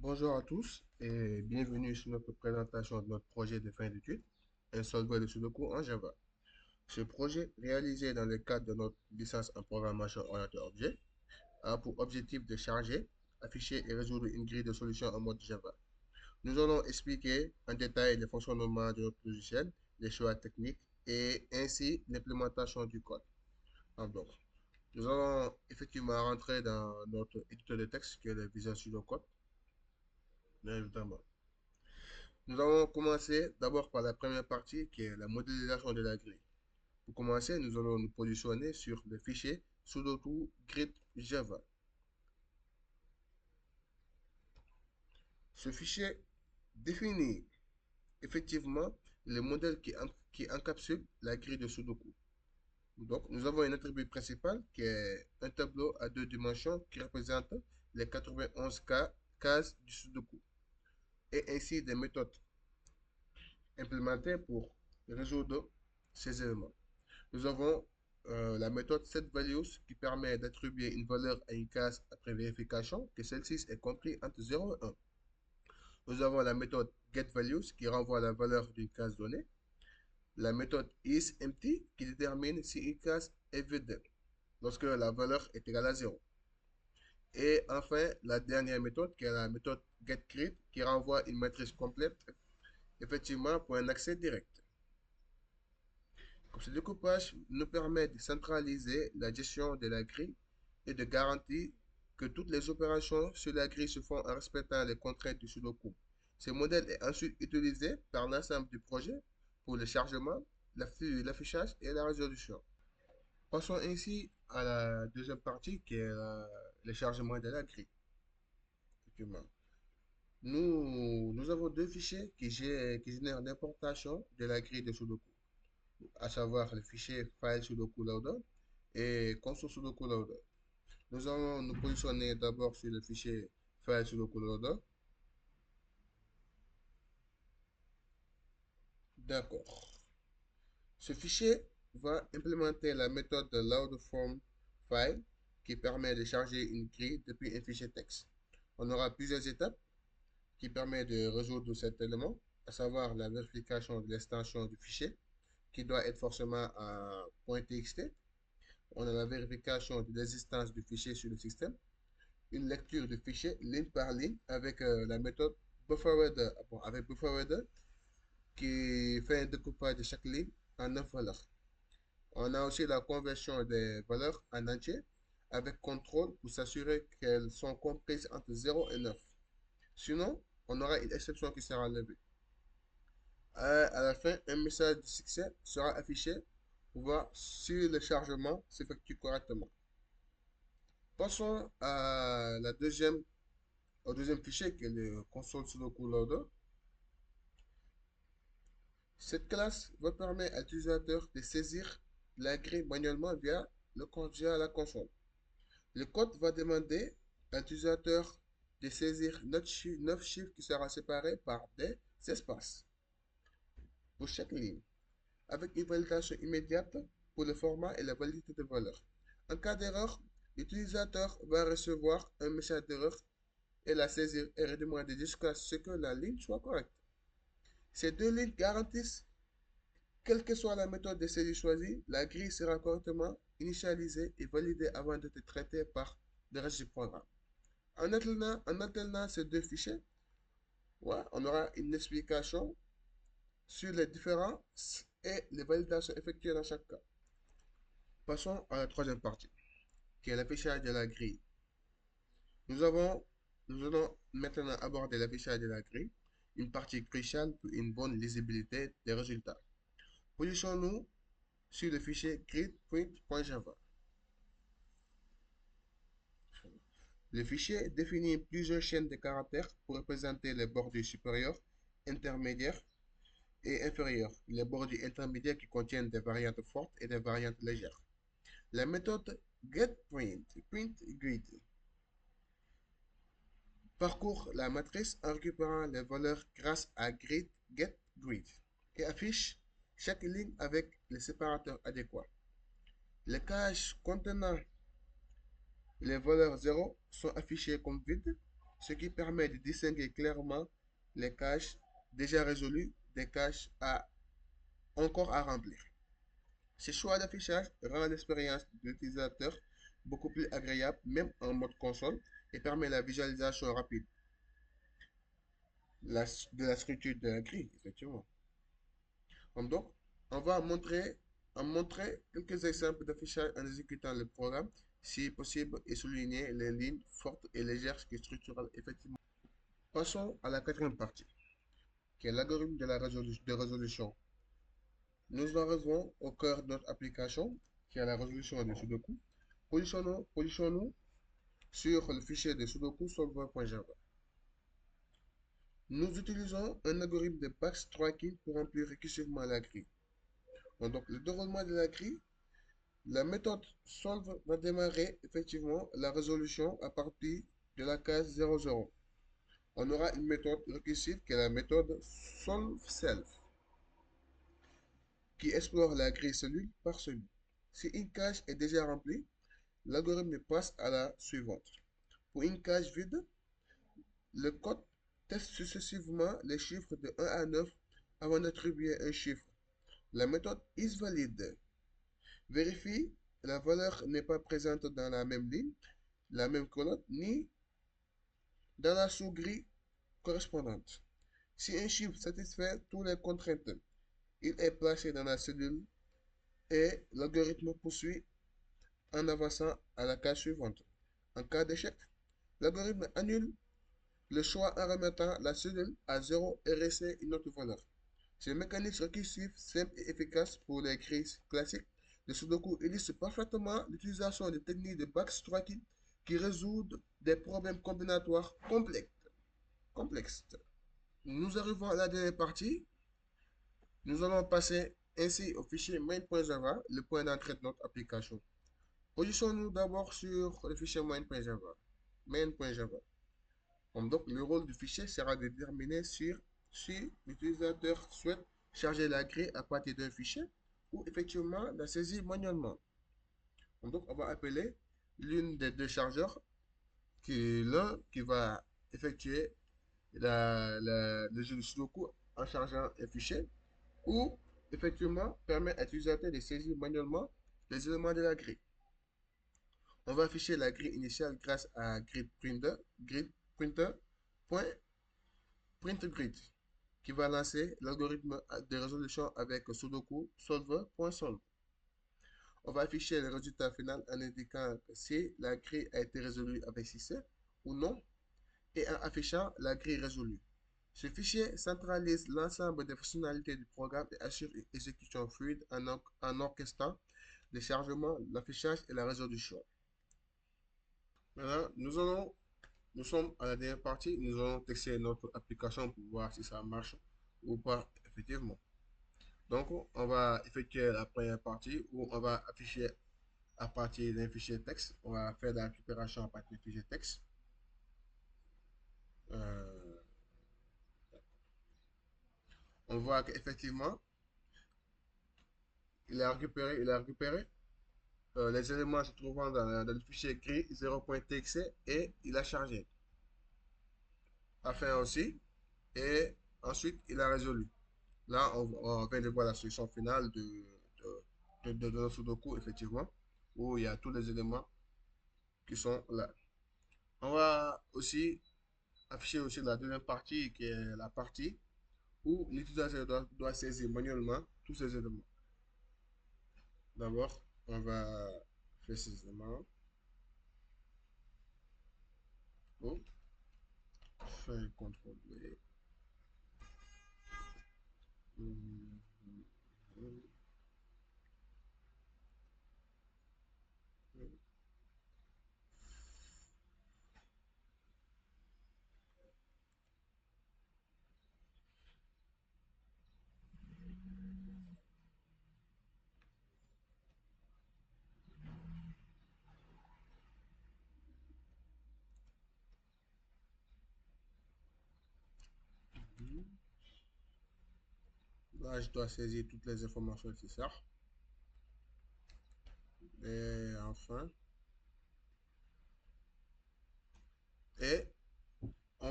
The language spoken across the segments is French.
Bonjour à tous et bienvenue sur notre présentation de notre projet de fin d'études, un solveur de Sudoku en Java. Ce projet, réalisé dans le cadre de notre licence en programmation orientée objet, a pour objectif de charger, afficher et résoudre une grille de solutions en mode Java. Nous allons expliquer en détail le fonctionnement de notre logiciel, les choix techniques et ainsi l'implémentation du code. Donc, nous allons effectivement rentrer dans notre éditeur de texte qui est le Visual Studio Code, bien évidemment. Nous allons commencer d'abord par la première partie qui est la modélisation de la grille. Pour commencer, nous allons nous positionner sur le fichier sudoku grid Java. Ce fichier définit effectivement le modèle qui encapsule la grille de Sudoku. Donc, nous avons un attribut principal qui est un tableau à deux dimensions qui représente les 91 cases du Sudoku et ainsi des méthodes implémentées pour résoudre ces éléments. Nous avons la méthode setValues qui permet d'attribuer une valeur à une case après vérification que celle-ci est comprise entre 0 et 1. Nous avons la méthode getValues qui renvoie la valeur d'une case donnée. La méthode isEmpty qui détermine si une case est vide lorsque la valeur est égale à 0. Et enfin, la dernière méthode qui est la méthode getGrid qui renvoie une matrice complète effectivement pour un accès direct. Ce découpage nous permet de centraliser la gestion de la grille et de garantir que toutes les opérations sur la grille se font en respectant les contraintes du Sudoku. Ce modèle est ensuite utilisé par l'ensemble du projet pour le chargement, l'affichage et la résolution. Passons ainsi à la deuxième partie qui est le chargement de la grille. Effectivement. Nous avons deux fichiers qui génèrent l'importation de la grille de Sudoku, à savoir le fichier file sudoku loader et console sudoku loader. Nous allons nous positionner d'abord sur le fichier file sudoku loader. D'accord. Ce fichier va implémenter la méthode de load from file qui permet de charger une grille depuis un fichier texte. On aura plusieurs étapes qui permettent de résoudre cet élément, à savoir la vérification de l'extension du fichier qui doit être forcément à .txt. On a la vérification de l'existence du fichier sur le système, une lecture du fichier ligne par ligne avec la méthode bufferreader, avec bufferreader qui fait un découpage de chaque ligne en 9 valeurs. On a aussi la conversion des valeurs en entier avec contrôle pour s'assurer qu'elles sont comprises entre 0 et 9. Sinon, on aura une exception qui sera levée. À la fin, un message de succès sera affiché pour voir si le chargement s'effectue correctement. Passons au deuxième fichier qui est le console sudoku loader. Cette classe va permettre à l'utilisateur de saisir la grille manuellement via la console. Le code va demander à l'utilisateur de saisir 9 chiffres qui sera séparés par des espaces pour chaque ligne, avec une validation immédiate pour le format et la validité de valeur. En cas d'erreur, l'utilisateur va recevoir un message d'erreur et la saisir et redemander jusqu'à ce que la ligne soit correcte. Ces deux lignes garantissent, quelle que soit la méthode de saisie choisie, la grille sera correctement initialisée et validée avant d'être traitée par le reste du programme. En alternant ces deux fichiers, ouais, on aura une explication sur les différences et les validations effectuées dans chaque cas. Passons à la troisième partie, qui est l'affichage de la grille. Nous avons, nous allons maintenant aborder l'affichage de la grille, une partie cruciale pour une bonne lisibilité des résultats. Positionnons-nous sur le fichier grid.java. Le fichier définit plusieurs chaînes de caractères pour représenter les bordures supérieures, intermédiaires et inférieures. Les bordures intermédiaires qui contiennent des variantes fortes et des variantes légères. La méthode getPrint parcourt la matrice en récupérant les valeurs grâce à getGrid et affiche chaque ligne avec les séparateurs adéquats. Les cases contenant les valeurs 0 sont affichées comme vides ce qui permet de distinguer clairement les caches déjà résolues des caches encore à remplir. Ce choix d'affichage rend l'expérience de l'utilisateur beaucoup plus agréable, même en mode console, et permet la visualisation rapide de la structure de la grille, effectivement. Donc, on va montrer quelques exemples d'affichage en exécutant le programme, si possible, et souligner les lignes fortes et légères qui structurent effectivement. Passons à la quatrième partie, qui est l'algorithme de résolution. Nous arrivons au cœur de notre application, qui est la résolution de Sudoku. Positionnons-nous sur le fichier de Sudoku solver.java. Nous utilisons un algorithme de backtracking pour remplir récursivement la grille. Donc, le déroulement de la grille, la méthode solve va démarrer effectivement la résolution à partir de la case 00. On aura une méthode récursive qui est la méthode solveSelf, qui explore la grille cellule par cellule. Si une case est déjà remplie, l'algorithme passe à la suivante. Pour une case vide, le code teste successivement les chiffres de 1 à 9 avant d'attribuer un chiffre. La méthode isValid vérifie la valeur n'est pas présente dans la même ligne, la même colonne, ni dans la sous-grille correspondante. Si un chiffre satisfait toutes les contraintes, il est placé dans la cellule et l'algorithme poursuit en avançant à la case suivante. En cas d'échec, l'algorithme annule le choix en remettant la cellule à 0 et réessaye une autre valeur. Ce mécanisme récursif simple et efficace pour les crises classiques de Sudoku illustre parfaitement l'utilisation des techniques de backtracking qui résout des problèmes combinatoires complexes. Nous arrivons à la dernière partie. Nous allons passer ainsi au fichier main.java, le point d'entrée de notre application. Positionnons-nous d'abord sur le fichier main.java. Main.java. Donc, le rôle du fichier sera de déterminer si l'utilisateur souhaite charger la grille à partir d'un fichier ou effectivement la saisir manuellement. Donc, on va appeler l'une des deux chargeurs qui est l'un qui va effectuer le jeu de Sudoku en chargeant un fichier ou effectivement permet à l'utilisateur de saisir manuellement les éléments de la grille. On va afficher la grille initiale grâce à gridPrinter.printGrid qui va lancer l'algorithme de résolution avec Sudoku solver.solve. On va afficher le résultat final en indiquant si la grille a été résolue avec succès ou non et en affichant la grille résolue. Ce fichier centralise l'ensemble des fonctionnalités du programme et assure une exécution fluide en orchestrant le chargement, l'affichage et la résolution. Maintenant, nous sommes à la dernière partie. Nous allons tester notre application pour voir si ça marche ou pas effectivement. Donc, on va effectuer la première partie où on va afficher à partir d'un fichier texte. On va faire la récupération à partir d'un fichier texte. Euh, on voit qu'effectivement, il a récupéré les éléments se trouvant dans le fichier gris 0.txt et il a chargé. Afin aussi, et ensuite il a résolu. Là, on vient de voir la solution finale de notre Sudoku, effectivement, où il y a tous les éléments qui sont là. On va aussi afficher aussi la deuxième partie, qui est la partie où l'utilisateur doit saisir manuellement tous ces éléments. D'abord, on va faire ces éléments. Oh, faire un contrôle V. Là, je dois saisir toutes les informations nécessaires. Et enfin, et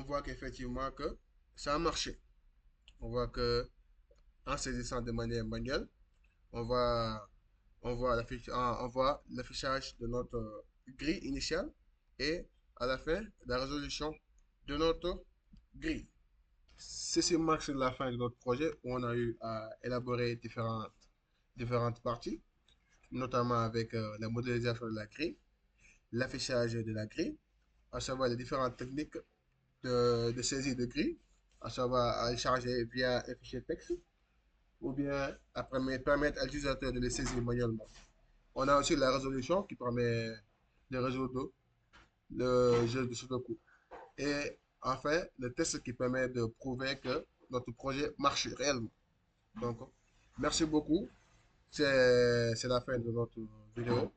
voit qu'effectivement que ça a marché. On voit que en saisissant de manière manuelle, on va, on voit l'affichage de notre grille initiale et à la fin, la résolution de notre grille. Ceci marque la fin de notre projet où on a eu à élaborer différentes parties, notamment avec la modélisation de la grille, l'affichage de la grille, à savoir les différentes techniques de saisie de grille, à savoir à le charger via un fichier texte ou bien à permettre à l'utilisateur de les saisir manuellement. On a aussi la résolution qui permet de résoudre le jeu de Sudoku. Et enfin, le test qui permet de prouver que notre projet marche réellement. Donc, merci beaucoup. C'est la fin de notre vidéo.